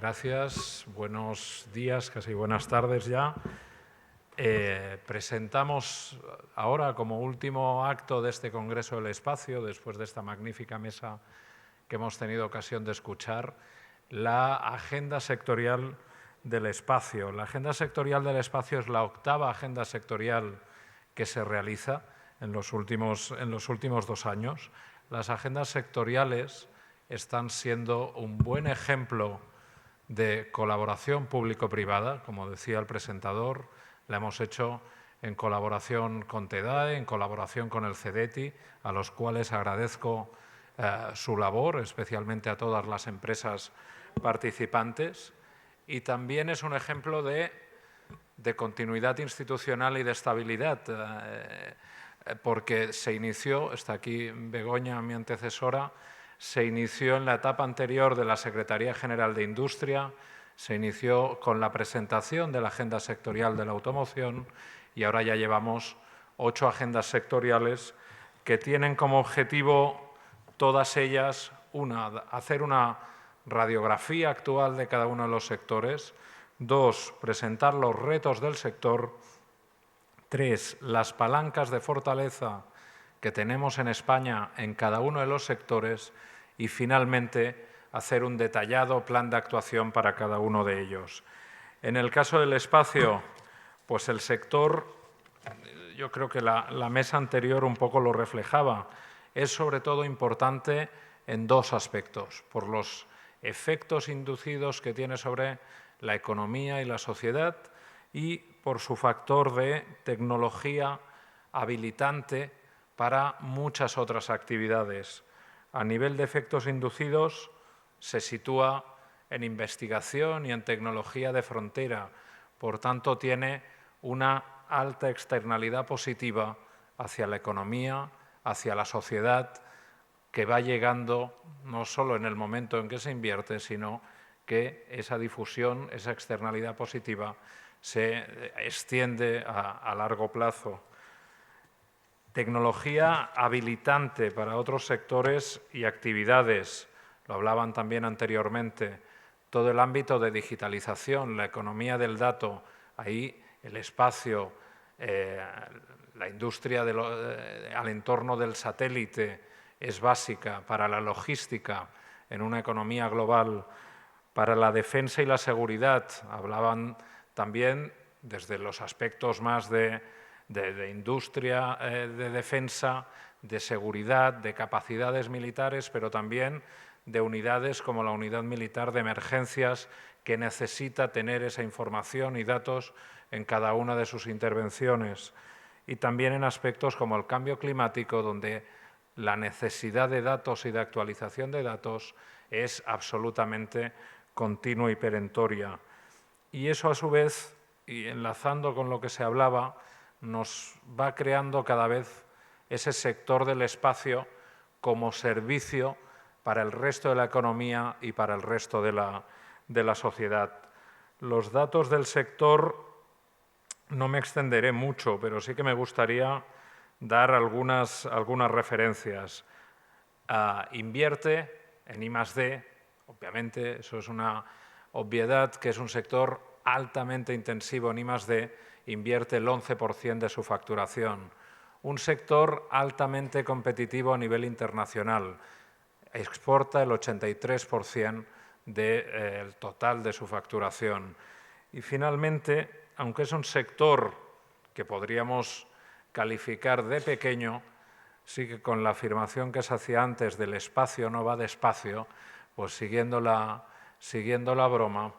Gracias. Buenos días, casi buenas tardes ya. Presentamos ahora como último acto de este Congreso del Espacio, después de esta magnífica mesa que hemos tenido ocasión de escuchar, la Agenda Sectorial del Espacio. La Agenda Sectorial del Espacio es la octava agenda sectorial que se realiza en los últimos 2 años. Las agendas sectoriales están siendo un buen ejemplo de colaboración público-privada, como decía el presentador. La hemos hecho en colaboración con TEDAE, en colaboración con el CEDETI, a los cuales agradezco su labor, especialmente a todas las empresas participantes. Y también es un ejemplo de continuidad institucional y de estabilidad, porque se inició, está aquí Begoña, mi antecesora, se inició en la etapa anterior de la Secretaría General de Industria, se inició con la presentación de la Agenda Sectorial de la Automoción y ahora ya llevamos 8 agendas sectoriales que tienen como objetivo todas ellas, hacer una radiografía actual de cada uno de los sectores, 2, presentar los retos del sector, 3, las palancas de fortaleza que tenemos en España en cada uno de los sectores y, finalmente, hacer un detallado plan de actuación para cada uno de ellos. En el caso del espacio, pues el sector, yo creo que la mesa anterior un poco lo reflejaba, es sobre todo importante en 2 aspectos, por los efectos inducidos que tiene sobre la economía y la sociedad y por su factor de tecnología habilitante para muchas otras actividades. A nivel de efectos inducidos, se sitúa en investigación y en tecnología de frontera. Por tanto, tiene una alta externalidad positiva hacia la economía, hacia la sociedad, que va llegando no solo en el momento en que se invierte, sino que esa difusión, esa externalidad positiva, se extiende a largo plazo. Tecnología habilitante para otros sectores y actividades, lo hablaban también anteriormente, todo el ámbito de digitalización, la economía del dato, ahí el espacio, la industria al entorno del satélite es básica para la logística en una economía global, para la defensa y la seguridad. Hablaban también desde los aspectos más de industria de defensa, de seguridad, de capacidades militares, pero también de unidades como la Unidad Militar de Emergencias, que necesita tener esa información y datos en cada una de sus intervenciones. Y también en aspectos como el cambio climático, donde la necesidad de datos y de actualización de datos es absolutamente continua y perentoria. Y eso, a su vez, y enlazando con lo que se hablaba, nos va creando cada vez ese sector del espacio como servicio para el resto de la economía y para el resto de la sociedad. Los datos del sector no me extenderé mucho, pero sí que me gustaría dar algunas referencias. Invierte en I+D, obviamente, eso es una obviedad, que es un sector altamente intensivo en I+D, invierte el 11% de su facturación. Un sector altamente competitivo a nivel internacional, exporta el 83% del total de su facturación. Y, finalmente, aunque es un sector que podríamos calificar de pequeño, sí que con la afirmación que se hacía antes del espacio no va despacio, pues siguiendo la broma,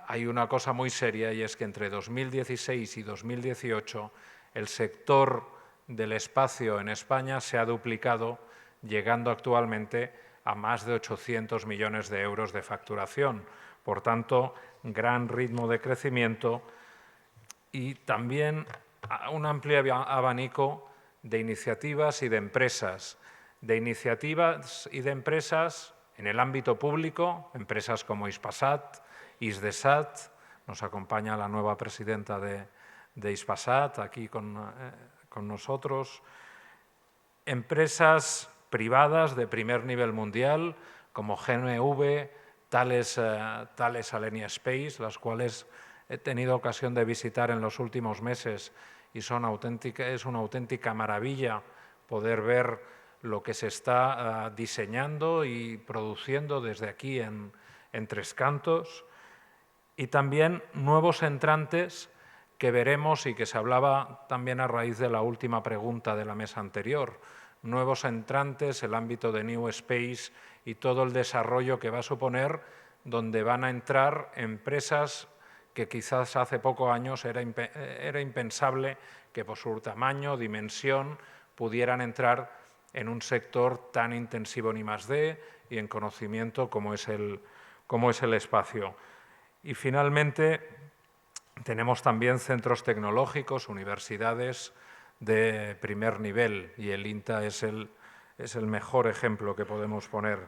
hay una cosa muy seria, y es que entre 2016 y 2018 el sector del espacio en España se ha duplicado, llegando actualmente a más de 800 millones de euros de facturación. Por tanto, gran ritmo de crecimiento y también un amplio abanico de iniciativas y de empresas. De iniciativas y de empresas en el ámbito público, empresas como Hispasat, Hisdesat, nos acompaña la nueva presidenta de Hispasat aquí con nosotros, empresas privadas de primer nivel mundial como GMV, Thales Alenia Space, las cuales he tenido ocasión de visitar en los últimos meses y es una auténtica maravilla poder ver lo que se está diseñando y produciendo desde aquí en Tres Cantos, y también nuevos entrantes que veremos y que se hablaba también a raíz de la última pregunta de la mesa anterior. Nuevos entrantes, el ámbito de New Space y todo el desarrollo que va a suponer, donde van a entrar empresas que quizás hace pocos años era impensable que por su tamaño, dimensión, pudieran entrar en un sector tan intensivo en I+D y en conocimiento como es el espacio. Y finalmente tenemos también centros tecnológicos, universidades de primer nivel, y el INTA es el mejor ejemplo que podemos poner.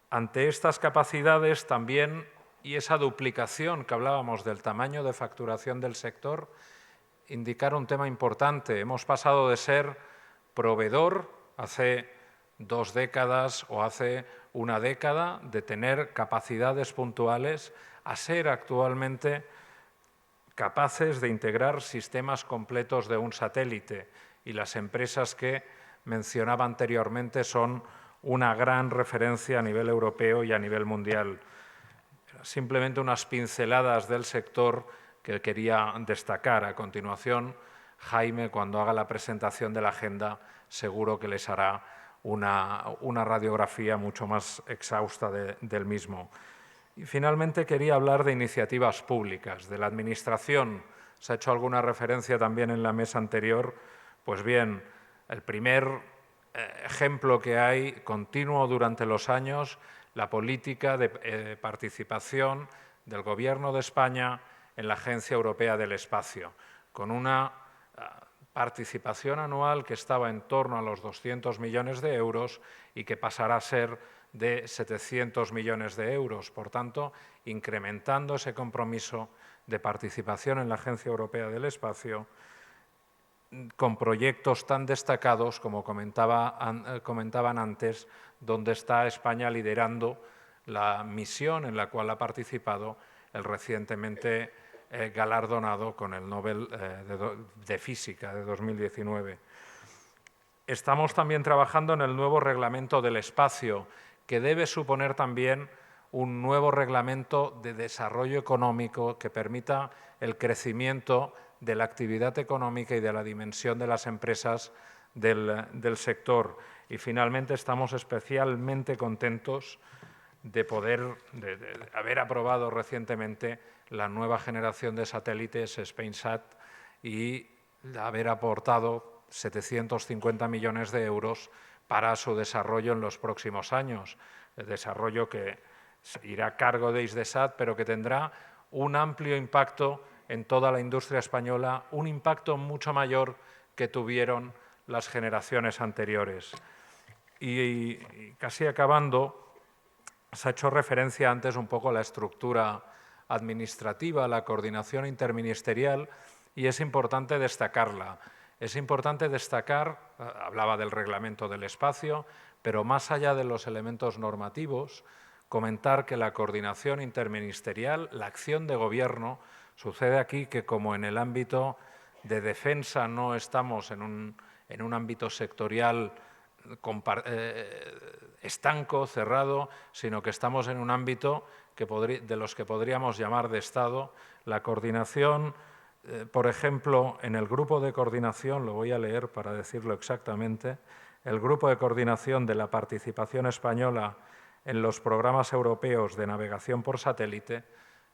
Ante estas capacidades también, y esa duplicación que hablábamos del tamaño de facturación del sector, indicar un tema importante. Hemos pasado de ser proveedor hace 2 décadas o hace una década, de tener capacidades puntuales, a ser actualmente capaces de integrar sistemas completos de un satélite, y las empresas que mencionaba anteriormente son una gran referencia a nivel europeo y a nivel mundial. Simplemente unas pinceladas del sector que quería destacar. A continuación, Jaime, cuando haga la presentación de la agenda, seguro que les hará una radiografía mucho más exhausta del mismo. Y finalmente quería hablar de iniciativas públicas, de la Administración. Se ha hecho alguna referencia también en la mesa anterior. Pues bien, el primer ejemplo que hay continuo durante los años, la política de participación del Gobierno de España en la Agencia Europea del Espacio, con una participación anual que estaba en torno a los 200 millones de euros y que pasará a ser de 700 millones de euros. Por tanto, incrementando ese compromiso de participación en la Agencia Europea del Espacio, con proyectos tan destacados como comentaban antes, donde está España liderando la misión en la cual ha participado el recientemente galardonado con el Nobel de Física de 2019. Estamos también trabajando en el nuevo reglamento del espacio, que debe suponer también un nuevo reglamento de desarrollo económico que permita el crecimiento de la actividad económica y de la dimensión de las empresas del sector. Y finalmente estamos especialmente contentos de haber aprobado recientemente la nueva generación de satélites SpainSat y de haber aportado 750 millones de euros para su desarrollo en los próximos años. El desarrollo que irá a cargo de Hisdesat, pero que tendrá un amplio impacto en toda la industria española, un impacto mucho mayor que tuvieron las generaciones anteriores. Y casi acabando, se ha hecho referencia antes un poco a la estructura administrativa, la coordinación interministerial, y es importante destacarla. Es importante destacar, hablaba del reglamento del espacio, pero más allá de los elementos normativos, comentar que la coordinación interministerial, la acción de gobierno, sucede aquí que como en el ámbito de defensa no estamos en un ámbito sectorial estanco, cerrado, sino que estamos en un ámbito de los que podríamos llamar de Estado. La coordinación, por ejemplo, en el grupo de coordinación, lo voy a leer para decirlo exactamente, el grupo de coordinación de la participación española en los programas europeos de navegación por satélite,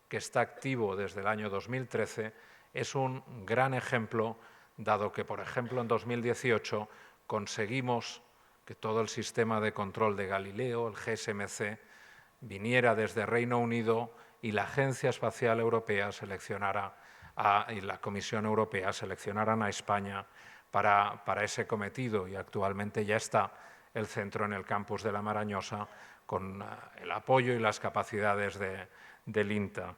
que está activo desde el año 2013, es un gran ejemplo, dado que, por ejemplo, en 2018 conseguimos que todo el sistema de control de Galileo, el GSMC, viniera desde Reino Unido y la Agencia Espacial Europea y la Comisión Europea seleccionaran a España para ese cometido, y actualmente ya está el centro en el campus de La Marañosa con el apoyo y las capacidades del INTA.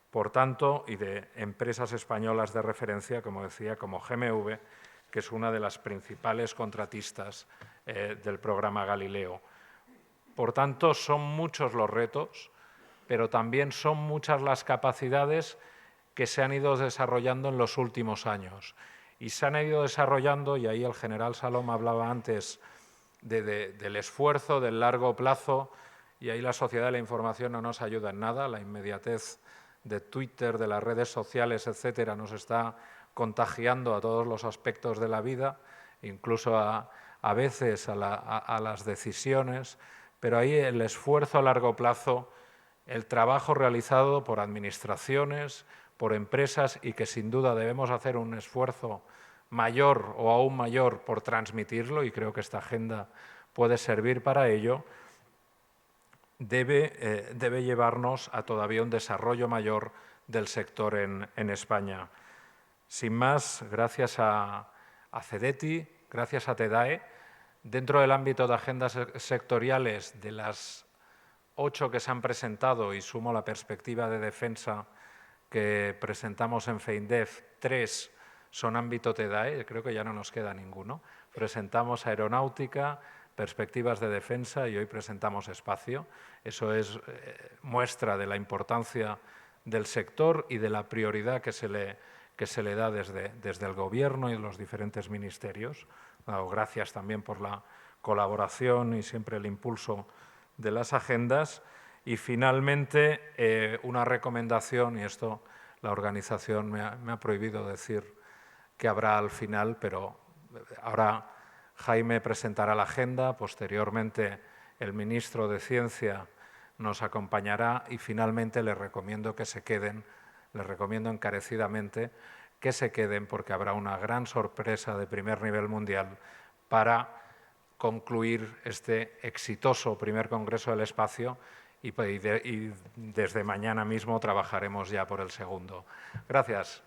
Por tanto, y de empresas españolas de referencia, como decía, como GMV, que es una de las principales contratistas del programa Galileo. Por tanto, son muchos los retos, pero también son muchas las capacidades que se han ido desarrollando en los últimos años. Y se han ido desarrollando, y ahí el general Salom hablaba antes del esfuerzo, del largo plazo, y ahí la sociedad de la información no nos ayuda en nada, la inmediatez de Twitter, de las redes sociales, etcétera, nos está contagiando a todos los aspectos de la vida, incluso a veces a las decisiones, pero ahí el esfuerzo a largo plazo, el trabajo realizado por administraciones, por empresas y que sin duda debemos hacer un esfuerzo mayor o aún mayor por transmitirlo, y creo que esta agenda puede servir para ello, debe llevarnos a todavía un desarrollo mayor del sector en España. Sin más, gracias a CEDETI, gracias a TEDAE, dentro del ámbito de agendas sectoriales, de las 8 que se han presentado, y sumo la perspectiva de defensa que presentamos en FEINDEF, 3 son ámbito TEDAE, creo que ya no nos queda ninguno. Presentamos aeronáutica, perspectivas de defensa y hoy presentamos espacio. Eso es muestra de la importancia del sector y de la prioridad que se le da desde el Gobierno y los diferentes ministerios. Gracias también por la colaboración y siempre el impulso de las agendas. Y finalmente, una recomendación, y esto la organización me ha prohibido decir que habrá al final, pero ahora Jaime presentará la agenda, posteriormente el ministro de Ciencia nos acompañará y finalmente les recomiendo que se queden, les recomiendo encarecidamente que se queden porque habrá una gran sorpresa de primer nivel mundial para concluir este exitoso primer Congreso del Espacio y desde mañana mismo trabajaremos ya por el segundo. Gracias.